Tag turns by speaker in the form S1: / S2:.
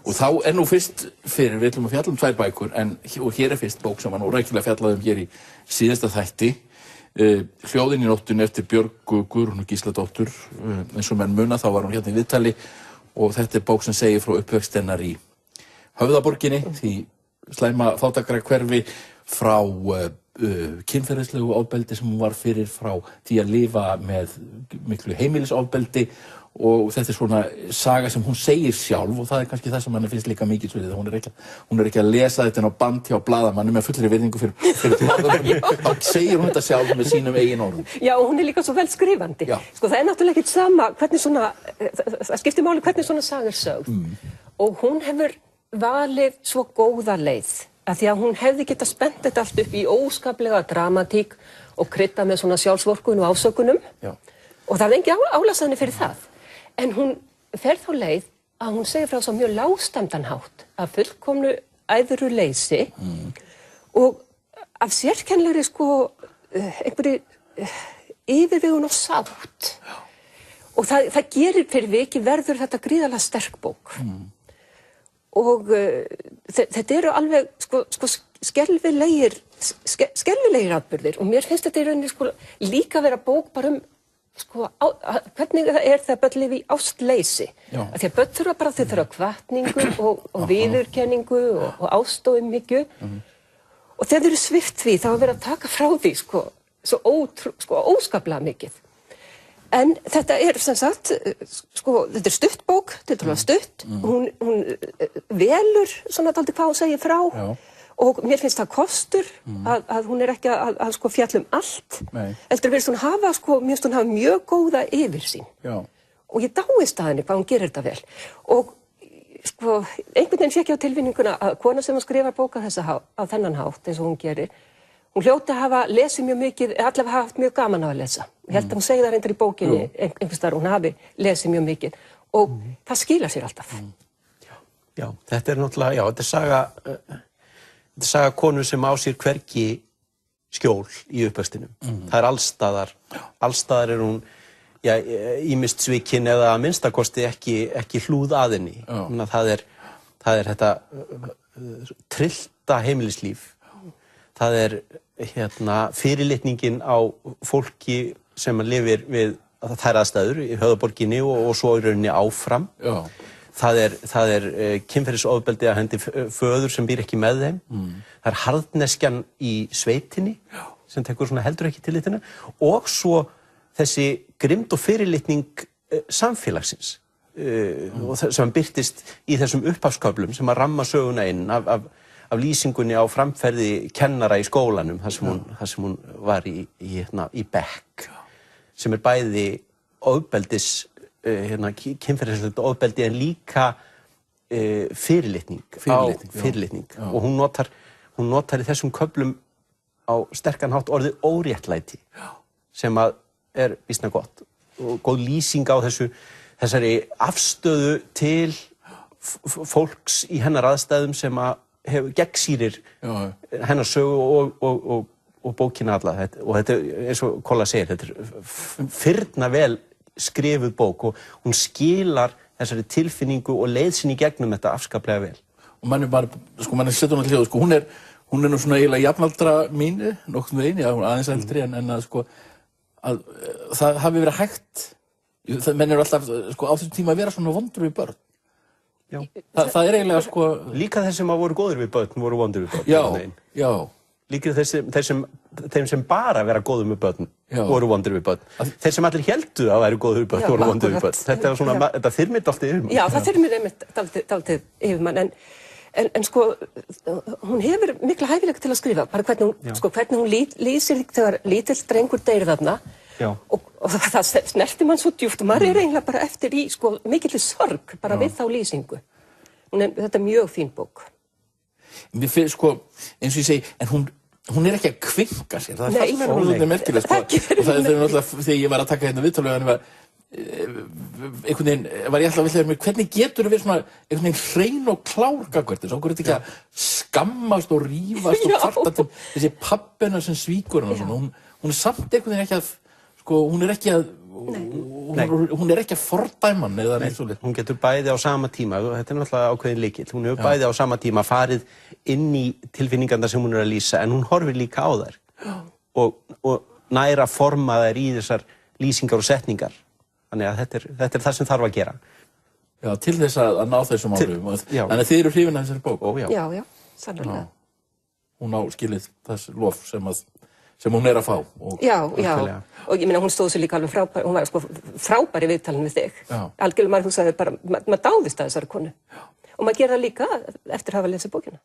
S1: Og þá nú fyrst fyrir, við ætlum að fjalla tvær bækur, og hér fyrst bók sem var nú rækilega fjallað hér í síðasta þætti, Hljóðin í nóttunni eftir Björgu Guðrúnu Gísladóttur, eins og menn muna, þá var hún hérna í viðtali, og þetta bók sem segir frá uppvöxt hennar í Höfðaborginni, því slæma fátækrahverfi, frá kynferðislegu ofbeldi sem hún var fyrir, frá því að lifa með miklu heimilisofbeldi, og þetta svona saga sem hún segir sjálf, og það kannski það sem manni finnst líka mikið svolítið, hún er ekki að lesa þetta á band hjá blaðamanni með fullri virðingu fyrir blaðamönnum, þá segir hún þetta sjálf með sínum eigin orðum.
S2: Já, og hún er líka svo vel skrifandi. Sko, það er náttúrulega ekkert sama hvernig svona, það skiptir máli hvernig svona saga sögð. Og hún hefur valið svo góða leið, að því að hún hefði getað spennt þetta allt upp í óskaplega dramatík og kryddað með svona sjálfsvorkunn og ásökunum. Og það er engin álasaðni fyrir það. En hún fer þá leið að hún segir frá svo mjög lágstemdan hátt, af fullkomnu æðruleysi og af sérkennilegri einhverju yfirvegun og sátt. Og það gerir fyrir vikið verður þetta gríðarlega sterk bók. Og þetta eru alveg skelfilegir atburðir, og mér finnst þetta í rauninni líka vera bók bara hvernig það börn lifa í ástleysi. Af því að börn þurfa þau þurfa hvatningu og viðurkenningu og ást og umhyggju. Og þegar þau eru svipt því, þá er verið að taka frá því svo óskaplega mikið. En þetta er sem sagt, þetta er stutt bók, þetta er stutt, hún velur svona dálítið hvað hún segir frá. Og mér finnst það kostur að hún er ekki að fjalla allt. Heldur verið svona hafa, mér finnst hún hafa mjög góða yfirsýn. Og ég dáist að henni hvað hún gerir þetta vel. Og einhvern veginn fékk ég á tilfinninguna að kona sem skrifar bók á þennan hátt, eins og hún gerir, hún hljóti að hafa lesið mjög mikið, allavega haft mjög gaman á að lesa. Ég held að hún segi það reyndar í bókinni, einhvers staðar, hún hafi lesið mjög mikið. Og það skilar sér alltaf.
S3: Já, þetta er náttúrulega, þetta er saga konu sem á sér hvergi skjól í uppvextinum. Það er allstaðar er hún ýmist svikin eða að minnstakosti ekki hlúð að henni. Það er þetta tryllta heimilislíf. Það er fyrirlitningin á fólki sem lifir við þær aðstæður í Höfðaborginni og svo í rauninni áfram. Það er kynferðisofbeldi af hendi föður sem býr ekki með þeim. Það er harðneskjan í sveitinni sem tekur heldur ekki tillitinu, og svo þessi grimmd og fyrirlitning samfélagsins sem birtist í þessum upphafsköflum sem að ramma söguna inn af lýsingunni á framferði kennara í skólanum þar sem hún var í bekk, sem er bæði ofbeldis kynferðislegt ofbeldi en líka fyrirlitning. Og hún notar í þessum köflum á sterkan hátt orðið óréttlæti, sem að er býsna gott og góð lýsing á þessari afstöðu til fólks í hennar aðstæðum sem að gegnsýrir hennar sögu og bókina alla. Og þetta eins og Kolla segir, þetta er firna vel skrifuð bók og hún skilar þessari tilfinningu og leið sinni í gegnum þetta afskaplega vel.
S1: Og mann setur hún að hljóða, hún er nú svona eiginlega jafnaldra mínu, nokkuð með eini, aðeins eldri, en að það hafi verið hægt, menn eru alltaf á þessum tíma að vera svona vondur við börn. Það er eiginlega
S3: líka þeir sem voru góðir við börn voru vondur við börn.
S1: Já.
S3: Líka þeim sem bara vera góður við börn voru vondur við börn. Þeir sem allir héldu að væru góður við börn voru vondur við börn. Þetta þyrmir dálítið yfir mann.
S2: Já, það þyrmir dálítið yfir mann, en hún hefur mikla hæfileika til að skrifa, bara hvernig hún lýsir þegar lítill drengur deyr þarna, og það snerti mann svo djúpt, og maður er eiginlega bara eftir í mikilli sorg bara við þá lýsingu. Þetta er mjög fín bók.
S1: Mér finnst eins og ég segi, en hún er ekki að kvinka sér, það er það sem er alveg merkilegt, og það er náttúrulega þegar ég var að taka hérna viðtalið, einhvern veginn var ég alltaf að vilja mér, hvernig getur þú verið svona einhvern veginn hrein og klár gagnvart þessu, okkur er þetta ekki að skammast og rífast og kvarta til þessi pabbina sem svíkur hana, hún er samt einhvern veginn ekki að hún er ekki að hún er ekki að fordæma hann eða neitt svoleiðis.
S3: Hún getur bæði á sama tíma, þetta er náttúrulega ákveðin lykill, hún hefur bæði á sama tíma farið inn í tilfinningarnar sem hún er að lýsa, en hún horfir líka á þær og næra forma þær í þessar lýsingar og setningar. Þannig að þetta er það sem þarf að gera.
S1: Já, til þess að ná þessum áhrifum. Þannig að þið eru hrifin af þessari bók.
S2: Já, sannarlega.
S1: Hún á skilið þess lof sem hún er að fá.
S2: Já. Og ég meina, hún stóð sér líka alveg frábær, hún var sko frábær í viðtalinu við þig. Algjörlega maður hugsaði bara, maður dáðist að þessari konu. Og maður gerði það líka eftir að hafa lesið bókina.